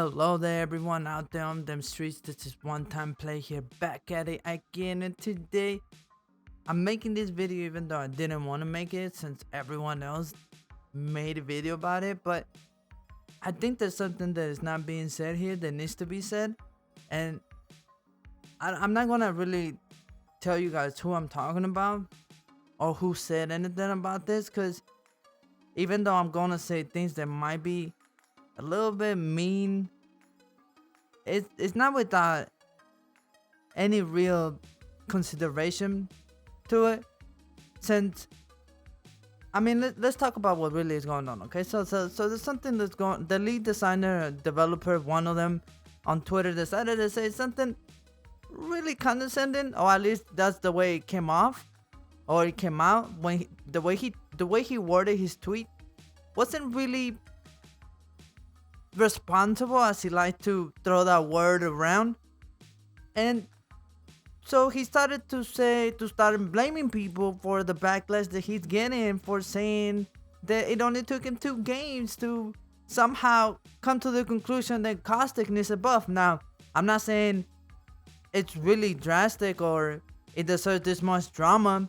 Hello there, everyone out there on them streets. This is One Time Play here, back at it again. And today, I'm making this video even though I didn't want to make it since everyone else made a video about it. But I think there's something that is not being said here that needs to be said. And I'm not going to really tell you guys who I'm talking about or who said anything about this. Because even though I'm going to say things that might be a little bit mean, it's not without any real consideration to it. Since let's talk about what really is going on. Okay, so there's something that's going. The lead designer, developer, one of them on Twitter decided to say something really condescending, or at least that's the way it came off, or it came out when the way he worded his tweet wasn't really responsible, as he liked to throw that word around. And so he started to start blaming people for the backlash that he's getting for saying that it only took him 2 games to somehow come to the conclusion that caustic is above. Now, I'm not saying it's really drastic or it deserves this much drama,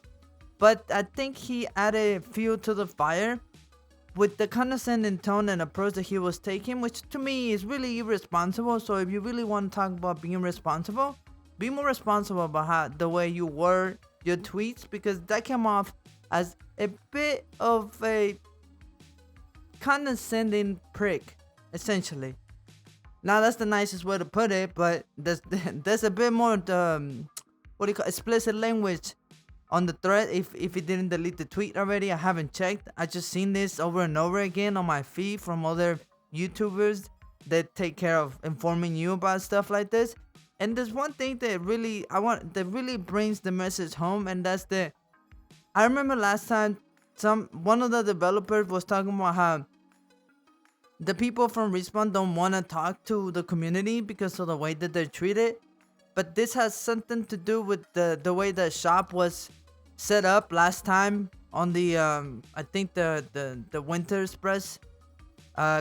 but I think he added fuel to the fire with the condescending tone and approach that he was taking, which to me is really irresponsible. So if you really want to talk about being responsible, be more responsible about the way you word your tweets, because that came off as a bit of a condescending prick, essentially. Now that's the nicest way to put it, but there's a bit more explicit language on the thread. If it didn't delete the tweet already, I haven't checked. I just seen this over and over again on my feed from other YouTubers that take care of informing you about stuff like this. And there's one thing that really brings the message home, and that's that I remember last time one of the developers was talking about how the people from Respawn don't want to talk to the community because of the way that they're treated. But this has something to do with the way the shop was set up last time on the I think the Winter Express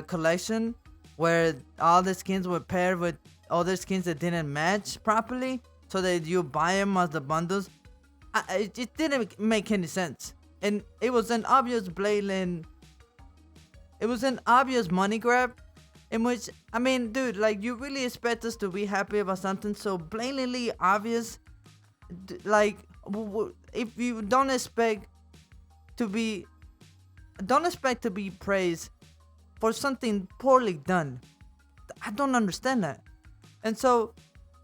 collection, where all the skins were paired with other skins that didn't match properly, so that you buy them as the bundles. It didn't make any sense, and it was an obvious money grab. In which, dude, like, you really expect us to be happy about something so blatantly obvious? Like, if you don't expect to be praised for something poorly done, I don't understand that. And so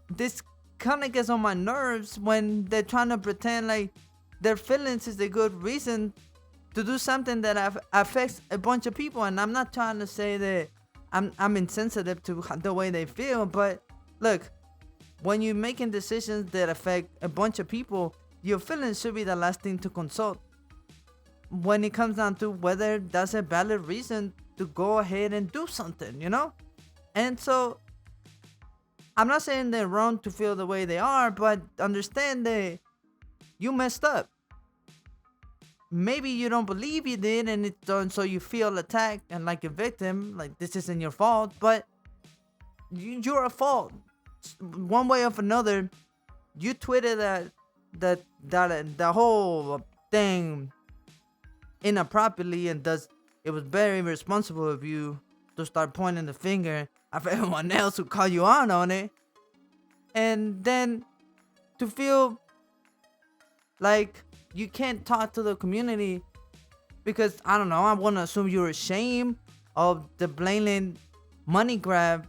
this kind of gets on my nerves when they're trying to pretend like their feelings is a good reason to do something that affects a bunch of people. And I'm not trying to say that I'm insensitive to the way they feel, but look, when you're making decisions that affect a bunch of people, your feelings should be the last thing to consult when it comes down to whether that's a valid reason to go ahead and do something, you know? And so I'm not saying they're wrong to feel the way they are, but understand that you messed up. Maybe you don't believe you did, and it's done, so you feel attacked and like a victim, like this isn't your fault, but you're at fault one way or another. You tweeted the whole thing inappropriately, and thus it was very irresponsible of you to start pointing the finger at everyone else who called you out on it, and then to feel like you can't talk to the community because, I don't know, I want to assume you're ashamed of the blatant money grab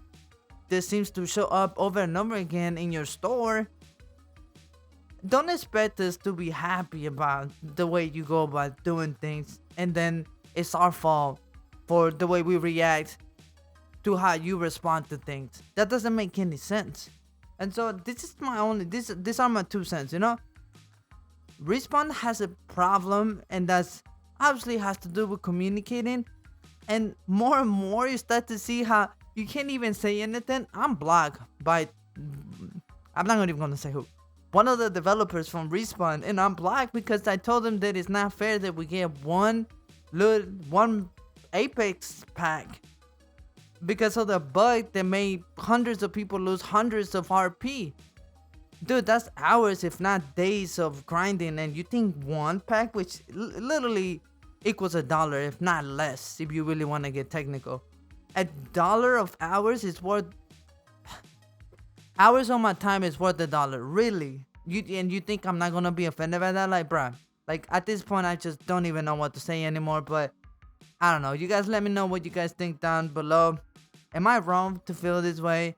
that seems to show up over and over again in your store. Don't expect us to be happy about the way you go about doing things, and then it's our fault for the way we react to how you respond to things. That doesn't make any sense. And so these are my 2 cents, you know? Respawn has a problem, and that's obviously has to do with communicating. And more you start to see how you can't even say anything. I'm blocked by, I'm not even gonna say who, one of the developers from Respawn, and I'm blocked because I told them that it's not fair that we get one Apex pack because of the bug that made hundreds of people lose hundreds of RP. Dude, that's hours, if not days of grinding. And you think one pack, which literally equals $1, if not less, if you really want to get technical. $1 of hours is worth hours on my time is worth $1. Really? You think I'm not gonna be offended by that? Like, bruh. Like at this point, I just don't even know what to say anymore. But I don't know. You guys let me know what you guys think down below. Am I wrong to feel this way?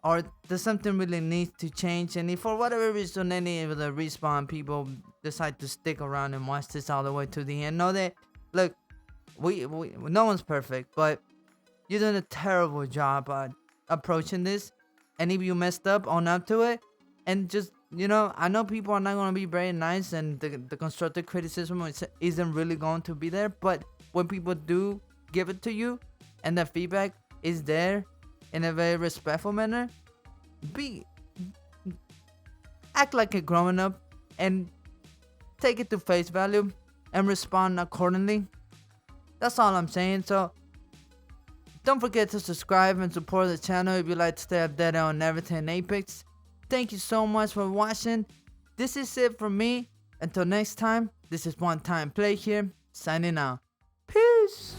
Or does something really need to change? And if for whatever reason any of the Respawn people decide to stick around and watch this all the way to the end, know that, look, we no one's perfect, but you're doing a terrible job at approaching this. And if you messed up, own up to it. And just, I know people are not going to be very nice, and the constructive criticism isn't really going to be there. But when people do give it to you and the feedback is there in a very respectful manner, act like a grown up and take it to face value and respond accordingly. That's all I'm saying. So don't forget to subscribe and support the channel if you like to stay updated on everything in Apex. Thank you so much for watching. This is it from me. Until next time, this is One Time Play here, signing out. Peace.